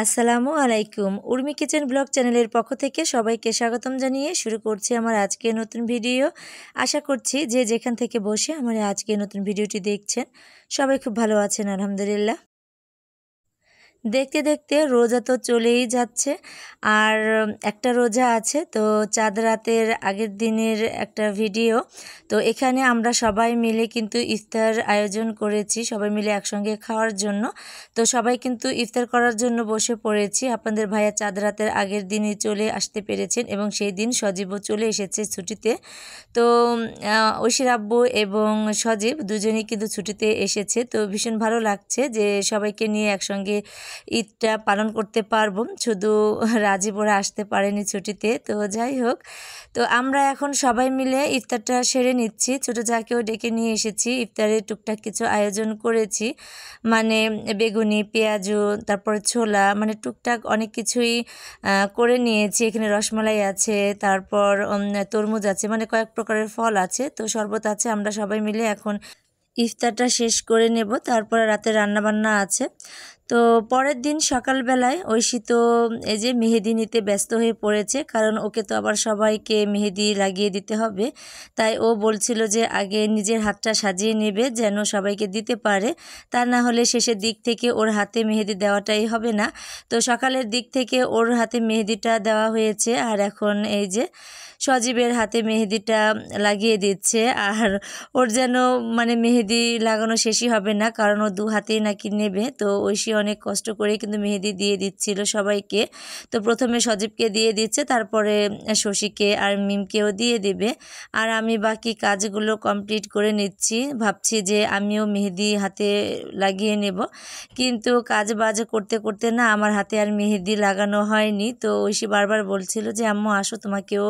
আসসালামু আলাইকুম। Urmi kitchen blog চ্যানেলের পক্ষ থেকে সবাইকে স্বাগতম জানিয়ে শুরু করছি আমার আজকের নতুন ভিডিও। আশা করছি যে যেখান থেকে বসে আমার আজকের নতুন ভিডিওটি দেখছেন সবাই খুব ভালো আছেন আলহামদুলিল্লাহ। দেখতে দেখতে রোজা তো চলেই যাচ্ছে, আর একটা রোজা আছে তো চাঁদ রাতের আগের দিনের একটা ভিডিও। তো এখানে আমরা সবাই মিলে কিন্তু ইফতার আয়োজন করেছি, সবাই মিলে একসঙ্গে খাওয়ার জন্য। তো সবাই কিন্তু ইফতার করার জন্য বসে পড়েছি। আপনাদের ভাইয়া চাঁদ রাতের আগের দিনই চলে আসতে পেরেছেন এবং সেই দিন সজীবও চলে এসেছে ছুটিতে। তো ঐশীর আব্বু এবং সজীব দুজনেই কিন্তু ছুটিতে এসেছে। তো ভীষণ ভালো লাগছে যে সবাইকে নিয়ে একসঙ্গে ঈদটা পালন করতে পারবো। শুধু রাজীব ওরা আসতে পারেনি ছুটিতে। তো যাই হোক, তো আমরা এখন সবাই মিলে ইফতারটা সেরে নিচ্ছি। ছোটো যাকেও ডেকে নিয়ে এসেছি, ইফতারের টুকটাক কিছু আয়োজন করেছি, মানে বেগুনি, পেঁয়াজু, তারপরে ছোলা, মানে টুকটাক অনেক কিছুই করে নিয়েছি। এখানে রসমালাই আছে, তারপর তরমুজ আছে, মানে কয়েক প্রকারের ফল আছে, তো শরবত আছে। আমরা সবাই মিলে এখন ইফতারটা শেষ করে নেব, তারপরে রাতে রান্নাবান্না আছে। তো পরের দিন সকালবেলায় ঐশী তো এই যে মেহেদি নিতে ব্যস্ত হয়ে পড়েছে, কারণ ওকে তো আবার সবাইকে মেহেদি লাগিয়ে দিতে হবে। তাই ও বলছিল যে আগে নিজের হাতটা সাজিয়ে নেবে যেন সবাইকে দিতে পারে, তা না হলে শেষের দিক থেকে ওর হাতে মেহেদি দেওয়াটাই হবে না। তো সকালের দিক থেকে ওর হাতে মেহেদিটা দেওয়া হয়েছে, আর এখন এই যে সজীবের হাতে মেহেদিটা লাগিয়ে দিচ্ছে। আর ওর যেন মানে মেহেদি লাগানো শেষই হবে না, কারণ ও দু হাতেই নাকি নেবে। তো ঐশী অনেক কষ্ট করে কিন্তু মেহেদি দিয়ে দিচ্ছিল সবাইকে। তো প্রথমে সজীবকে দিয়ে দিচ্ছে, তারপরে শশীকে আর মিমকেও দিয়ে দেবে। আর আমি বাকি কাজগুলো কমপ্লিট করে নিচ্ছি, ভাবছি যে আমিও মেহেদি হাতে লাগিয়ে নেব, কিন্তু কাজ বাজ করতে করতে না আমার হাতে আর মেহেদি লাগানো হয়নি। তো ঐশী বারবার বলছিল যে আম্মু আসো, তোমাকেও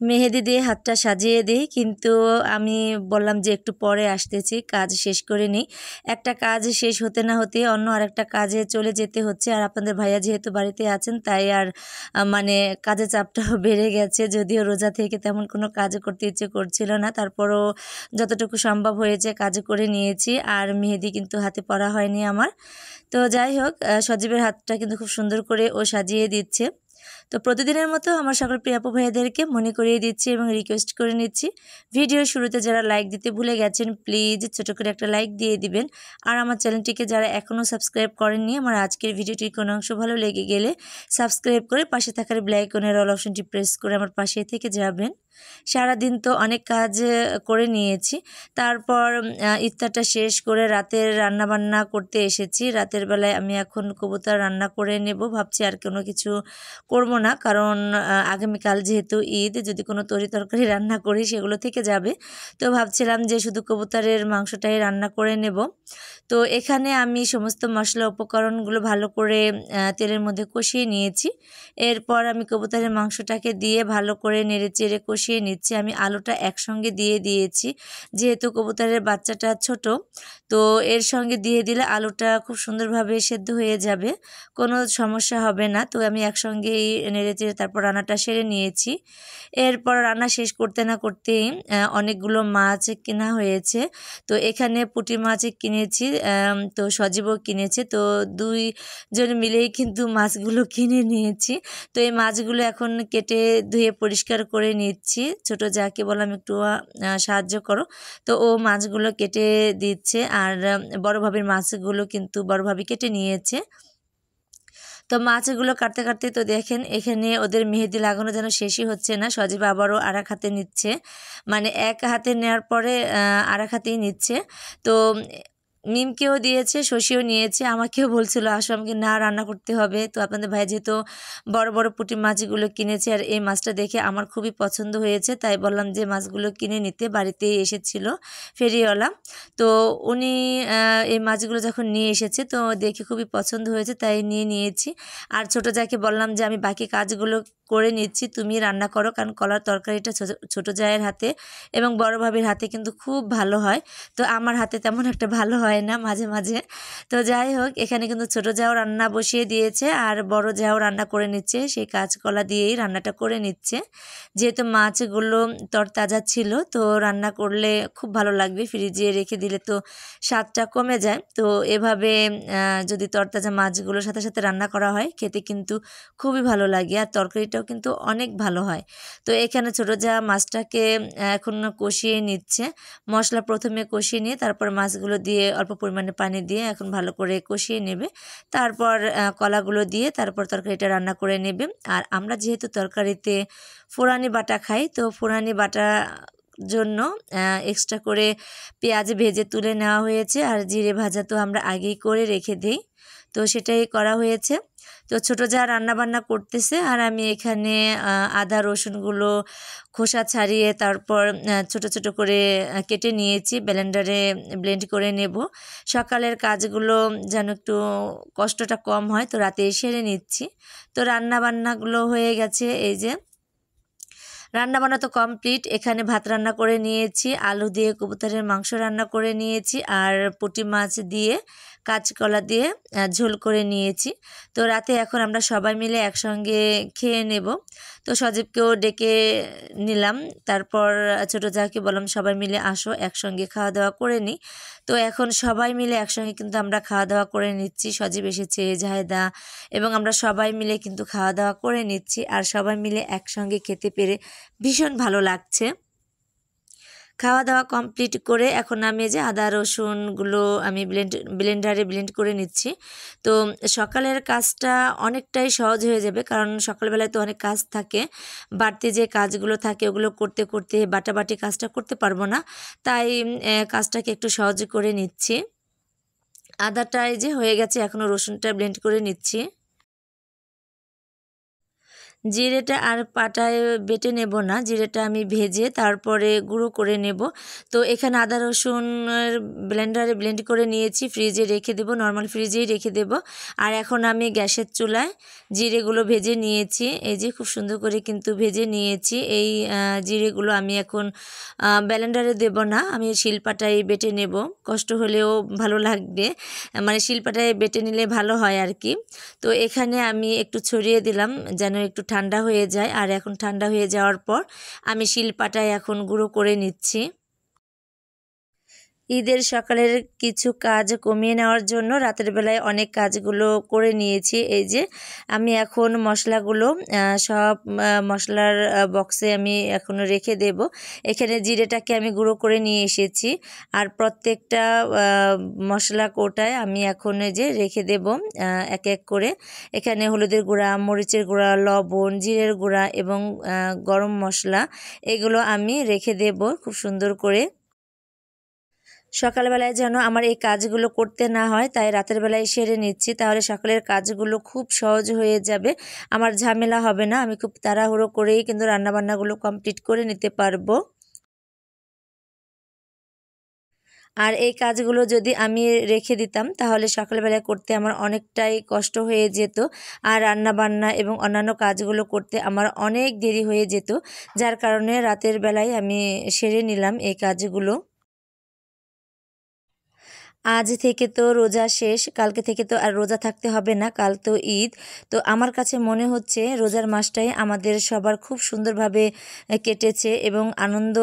মেহেদি দিয়ে হাতটা সাজিয়ে দিই, কিন্তু আমি বললাম যে একটু পরে আসতেছি, কাজ শেষ করে নিই। একটা কাজ শেষ হতে না হতে অন্য আরেকটা কাজে চলে যেতে হচ্ছে। আর আপনাদের ভাইয়া যেহেতু বাড়িতে আছেন তাই আর মানে কাজের চাপটাও বেড়ে গেছে। যদিও রোজা থেকে তেমন কোনো কাজ করতে ইচ্ছে করছিল না, তারপরও যতটুকু সম্ভব হয়েছে কাজ করে নিয়েছি। আর মেহেদি কিন্তু হাতে পরা হয়নি আমার। তো যাই হোক, সজীবের হাতটা কিন্তু খুব সুন্দর করে ও সাজিয়ে দিচ্ছে। তো প্রতিদিনের মতো আমার সকল প্রিয় আপু ভাইয়াদেরকে মনে করিয়ে দিচ্ছি এবং রিকোয়েস্ট করে নিচ্ছি, ভিডিওর শুরুতে যারা লাইক দিতে ভুলে গেছেন প্লিজ ছোট করে একটা লাইক দিয়ে দিবেন। আর আমার চ্যানেলটিকে যারা এখনও সাবস্ক্রাইব করেননি, আমার আজকের ভিডিওটির কোনো অংশ ভালো লেগে গেলে সাবস্ক্রাইব করে পাশে থাকার বেল আইকনের অল অপশনটি প্রেস করে আমার পাশে থেকে যাবেন। সারাদিন তো অনেক কাজ করে নিয়েছি, তারপর ইফতারটা শেষ করে রাতের রান্নাবান্না করতে এসেছি। রাতের বেলায় আমি এখন কবুতর রান্না করে নেব, ভাবছি আর কোনো কিছু করব না, কারণ আগামীকাল যেহেতু ঈদ, যদি কোনো তরি তরকারি রান্না করি সেগুলো থেকে যাবে। তো ভাবছিলাম যে শুধু কবুতরের মাংসটাই রান্না করে নেব। তো এখানে আমি সমস্ত মশলা উপকরণগুলো ভালো করে তেলের মধ্যে কষিয়ে নিয়েছি। এরপর আমি কবুতরের মাংসটাকে দিয়ে ভালো করে নেড়ে চেড়ে কষিয়ে নিচ্ছি। আমি আলুটা একসঙ্গে দিয়ে দিয়েছি, যেহেতু কবুতরের বাচ্চাটা ছোট, তো এর সঙ্গে দিয়ে দিলে আলুটা খুব সুন্দরভাবে সেদ্ধ হয়ে যাবে, কোনো সমস্যা হবে না। তো আমি একসঙ্গেই নেড়ে চেড়ে তারপর রান্নাটা সেরে নিয়েছি। এরপর রান্না শেষ করতে না করতেই অনেকগুলো মাছ কেনা হয়েছে। তো এখানে পুঁটি মাছ কিনেছি, তো সজীবও কিনেছে, তো দুইজন মিলেই কিন্তু মাছগুলো কিনে নিয়েছি। তো এই মাছগুলো এখন কেটে ধুয়ে পরিষ্কার করে নিচ্ছি। ছোট যাকে বললাম একটু সাহায্য করো, তো ও মাছগুলো কেটে দিচ্ছে। আর বড় ভাবির মাছগুলো কিন্তু বড় ভাবি কেটে নিয়েছে। তো মাছগুলো কাটতে কাটতে তো দেখেন এখানে ওদের মেহেদি লাগানো যেন শেষই হচ্ছে না। সজীব আবারও আর এক হাতে নিচ্ছে, মানে এক হাতে নেওয়ার পরে আর এক হাতেই নিচ্ছে। তো মিমকেও দিয়েছে, শশীও নিয়েছে, আমাকেও বলছিল আসো, আমাকে না রান্না করতে হবে। তো আপনাদের ভাই যেহেতু বড় বড় পুঁটি মাছগুলো কিনেছে, আর এই মাছটা দেখে আমার খুবই পছন্দ হয়েছে, তাই বললাম যে মাছগুলো কিনে নিতে। বাড়িতেই এসেছিল ফেরিওয়ালা, তো উনি এই মাছগুলো যখন নিয়ে এসেছে তো দেখে খুবই পছন্দ হয়েছে, তাই নিয়েছি। আর ছোটো যাকে বললাম যে আমি বাকি কাজগুলো করে নিচ্ছি, তুমি রান্না করো, কারণ কলার তরকারিটা ছোট জায়ের হাতে এবং বড় ভাবির হাতে কিন্তু খুব ভালো হয়। তো আমার হাতে তেমন একটা ভালো হয় না মাঝে মাঝে। তো যাই হোক, এখানে কিন্তু ছোট জাও রান্না বসিয়ে দিয়েছে আর বড় জাও রান্না করে নিচ্ছে, সেই কাঁচকলা দিয়েই রান্নাটা করে নিচ্ছে। যেহেতু মাছগুলো তরতাজা ছিল, তো রান্না করলে খুব ভালো লাগবে, ফ্রিজে রেখে দিলে তো স্বাদটা কমে যায়। তো এভাবে যদি তরতাজা মাছগুলোর সাথে সাথে রান্না করা হয়, খেতে কিন্তু খুবই ভালো লাগে আর তরকারিটাও কিন্তু অনেক ভালো হয়। তো এখানে ছোটো যা মাছটাকে এখন কষিয়ে নিচ্ছে, মশলা প্রথমে কষিয়ে নিয়ে তারপর মাছগুলো দিয়ে অল্প পরিমাণে পানি দিয়ে এখন ভালো করে কষিয়ে নেবে, তারপর কলাগুলো দিয়ে তারপর তরকারিটা রান্না করে নেবে। আর আমরা যেহেতু তরকারিতে ফোড়ানি বাটা খাই, তো ফোড়ানি বাটা জন্য এক্সট্রা করে পেঁয়াজ ভেজে তুলে নেওয়া হয়েছে, আর জিরে ভাজা তো আমরা আগেই করে রেখে দিই, তো সেটাই করা হয়েছে। তো ছোটো যা রান্নাবান্না করতেছে আর আমি এখানে আদা রসুনগুলো খোসা ছাড়িয়ে তারপর ছোট ছোট করে কেটে নিয়েছি, ব্লেন্ডারে ব্লেন্ড করে নেব। সকালের কাজগুলো যেন একটু কষ্টটা কম হয়, তো রাতে সেরে নিচ্ছি। তো রান্নাবান্নাগুলো হয়ে গেছে, এই যে রান্নাবান্না তো কমপ্লিট। এখানে ভাত রান্না করে নিয়েছি, আলু দিয়ে কবুতরের মাংস রান্না করে নিয়েছি, আর পুঁটি মাছ দিয়ে কাঁচকলা দিয়ে ঝোল করে নিয়েছি। তো রাতে এখন আমরা সবাই মিলে একসঙ্গে খেয়ে নেব। তো সজীবকেও ডেকে নিলাম, তারপর ছোটো যাকে বললাম সবাই মিলে আসো একসঙ্গে খাওয়া দাওয়া করে নিই। তো এখন সবাই মিলে একসঙ্গে কিন্তু আমরা খাওয়া দাওয়া করে নিচ্ছি, সজীব এসেছে, জাহেদা এবং আমরা সবাই মিলে কিন্তু খাওয়া দাওয়া করে নিচ্ছি, আর সবাই মিলে একসঙ্গে খেতে পেরে ভীষণ ভালো লাগছে। খাওয়া দাওয়া কমপ্লিট করে এখন আমি যে আদা রসুনগুলো আমি ব্লেন্ডারে ব্লেন্ড করে নিচ্ছি। তো সকালের কাজটা অনেকটাই সহজ হয়ে যাবে, কারণ সকালবেলায় তো অনেক কাজ থাকে, বাড়তি যে কাজগুলো থাকে ওগুলো করতে করতে বাটাবাটি কাজটা করতে পারবো না, তাই কাজটাকে একটু সহজ করে নিচ্ছি। আদাটাই যে হয়ে গেছে, এখনও রসুনটা ব্লেন্ড করে নিচ্ছি। জিরেটা আর পাটায় বেটে নেব না, জিরেটা আমি ভেজে তারপরে গুঁড়ো করে নেব। তো এখানে আদা রসুনের ব্লেন্ডারে ব্লেন্ড করে নিয়েছি, ফ্রিজে রেখে দেব, নর্মাল ফ্রিজেই রেখে দেব। আর এখন আমি গ্যাসের চুলায় জিরেগুলো ভেজে নিয়েছি, এই যে খুব সুন্দর করে কিন্তু ভেজে নিয়েছি। এই জিরেগুলো আমি এখন ব্লেন্ডারে দেব না, আমি শিলপাটায় বেটে নেব, কষ্ট হলেও ভালো লাগবে, মানে শিলপাটায় বেটে নিলে ভালো হয় আর কি। তো এখানে আমি একটু ছড়িয়ে দিলাম যেন একটু ঠান্ডা হয়ে যায়, আর এখন ঠান্ডা হয়ে যাওয়ার পর আমি শিলপাটায় এখন গুঁড়ো করে নিচ্ছি। ঈদের সকালের কিছু কাজ কমিয়ে নেওয়ার জন্য রাতের বেলায় অনেক কাজগুলো করে নিয়েছি। এই যে আমি এখন মশলাগুলো সব মশলার বক্সে আমি এখন রেখে দেব। এখানে জিরেটাকে আমি গুঁড়ো করে নিয়ে এসেছি, আর প্রত্যেকটা মশলা কৌটায় আমি এখন যে রেখে দেব এক এক করে। এখানে হলুদের গুঁড়া, মরিচের গুঁড়া, লবণ, জিরের গুঁড়া এবং গরম মশলা, এগুলো আমি রেখে দেব খুব সুন্দর করে। সকালবেলায় যেন আমার এই কাজগুলো করতে না হয়, তাই রাতের বেলায় সেরে নিচ্ছি, তাহলে সকালের কাজগুলো খুব সহজ হয়ে যাবে, আমার ঝামেলা হবে না, আমি খুব তাড়াহুড়ো করেই কিন্তু রান্নাবান্নাগুলো কমপ্লিট করে নিতে পারবো। আর এই কাজগুলো যদি আমি রেখে দিতাম তাহলে সকালবেলায় করতে আমার অনেকটাই কষ্ট হয়ে যেত, আর রান্নাবান্না এবং অন্যান্য কাজগুলো করতে আমার অনেক দেরি হয়ে যেত, যার কারণে রাতের বেলায় আমি সেরে নিলাম এই কাজগুলো। আজ থেকে তো রোজা শেষ, কালকে থেকে তো আর রোজা থাকতে হবে না, কাল তো ঈদ। তো আমার কাছে মনে হচ্ছে রোজার মাসটাই আমাদের সবার খুব সুন্দরভাবে কেটেছে এবং আনন্দ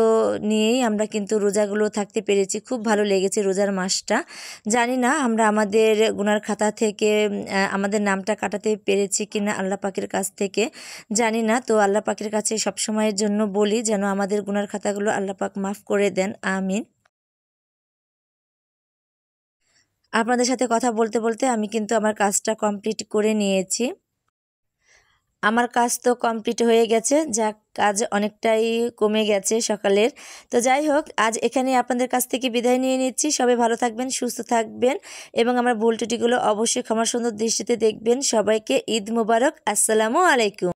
নিয়েই আমরা কিন্তু রোজাগুলো থাকতে পেরেছি, খুব ভালো লেগেছে রোজার মাসটা। জানি না আমরা আমাদের গুনার খাতা থেকে আমাদের নামটা কাটাতে পেরেছি কিনা আল্লাহ পাকের কাছ থেকে, জানি না। তো আল্লাহ পাকের কাছে সবসময়ের জন্য বলি যেন আমাদের গুনার খাতাগুলো আল্লাহ পাক মাফ করে দেন, আমিন। আপনাদের সাথে কথা বলতে বলতে আমি কিন্তু আমার কাজটা কমপ্লিট করে নিয়েছি। আমার কাজ তো কমপ্লিট হয়ে গেছে, যা কাজ অনেকটাই কমে গেছে সকালের। তো যাই হোক, আজ এখানে আপনাদের কাছ থেকে বিদায় নিয়ে নিচ্ছি। সবাই ভালো থাকবেন, সুস্থ থাকবেন এবং আমার ভুল ত্রুটিগুলো অবশ্যই ক্ষমা সুন্দর দৃষ্টিতে দেখবেন। সবাইকে ঈদ মোবারক, আসসালামু আলাইকুম।